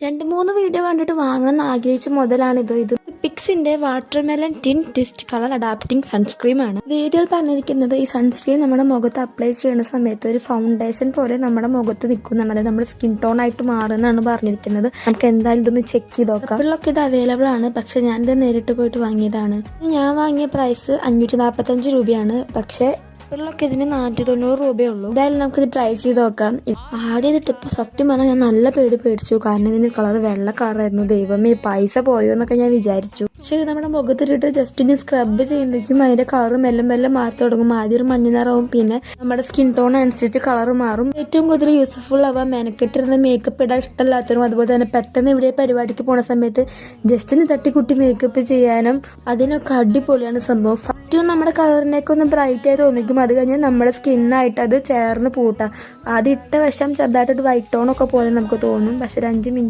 2-3 video കണ്ടിട്ട് വാങ്ങണമെന്ന് ആഗ്രഹിച്ച മുതലാണിത്. ഇത് പിക്സിന്റെ watermelon tint twist colour adapting സൺസ്ക്രീമാണ്. വീഡിയോയിൽ പറഞ്ഞിരിക്കുന്നത് ഈ സൺസ്ക്രീൻ നമ്മുടെ മുഖത്ത് അപ്ലൈ ചെയ്യുന്ന സമയത്ത് ഒരു ഫൗണ്ടേഷൻ പോലെ നമ്മുടെ മുഖത്ത് നിൽക്കുന്നതാണ്. അതായത് നമ്മുടെ സ്കിൻ ടോൺ ആയിട്ട് മാറുന്നതാണ് പറഞ്ഞിരിക്കുന്നത്. നമുക്ക് എന്തായാലും ഇതൊന്ന് ചെക്ക് ചെയ്ത് നോക്കാം. ആപ്പിളിലൊക്കെ ഇത് അവൈലബിൾ ആണ്, പക്ഷെ ഞാനിത് നേരിട്ട് പോയിട്ട് വാങ്ങിയതാണ്. ഞാൻ വാങ്ങിയ പ്രൈസ് 545 രൂപയാണ്. പക്ഷെ ആപ്പിളിലൊക്കെ ഇതിന് 490 രൂപയേ ഉള്ളൂ. എന്തായാലും നമുക്കിത് ട്രൈ ചെയ്ത് നോക്കാം. ആദ്യം ഇതിട്ട് ഇപ്പൊ സത്യം പറഞ്ഞാൽ ഞാൻ നല്ല പേടിച്ചു. കാരണം ഇതിന്റെ കളർ വെള്ള കളറായിരുന്നു. ദൈവമേ, പൈസ പോയോ എന്നൊക്കെ ഞാൻ വിചാരിച്ചു. പക്ഷെ നമ്മുടെ മുഖത്തിട്ടിട്ട് ജസ്റ്റ് ഇനി സ്ക്രബ് ചെയ്യുമ്പോഴേക്കും അതിന്റെ കളർ മെല്ലെ മാറി തുടങ്ങും. ആദ്യം ഒരു മഞ്ഞ നിറവും, പിന്നെ നമ്മുടെ സ്കിൻ ടോൺ അനുസരിച്ച് കളർ മാറും. ഏറ്റവും കൂടുതൽ യൂസ്ഫുൾ ആവുക മെനക്കെട്ടിരുന്ന മേക്കപ്പ് ഇടാൻ ഇഷ്ടമില്ലാത്തവരും, അതുപോലെ തന്നെ പെട്ടെന്ന് ഇവിടെ പരിപാടിക്ക് പോണ സമയത്ത് ജസ്റ്റ് ഒന്ന് തട്ടിക്കുട്ടി മേക്കപ്പ് ചെയ്യാനും അതിനൊക്കെ അടിപൊളിയാണ് സംഭവം. ഫസ്റ്റ് നമ്മുടെ കളറിനൊക്കെ ഒന്ന് ബ്രൈറ്റ് ആയി തോന്നിക്കും. അത് കഴിഞ്ഞാൽ നമ്മുടെ സ്കിന്നായിട്ട് അത് ചേർന്ന് പൂട്ടാം. അത് ഇട്ട വശം ചെറുതായിട്ടൊരു വൈറ്റ് ടോണൊക്കെ പോലെ നമുക്ക് തോന്നും. പക്ഷെ ഒരു 5 മിനിറ്റ്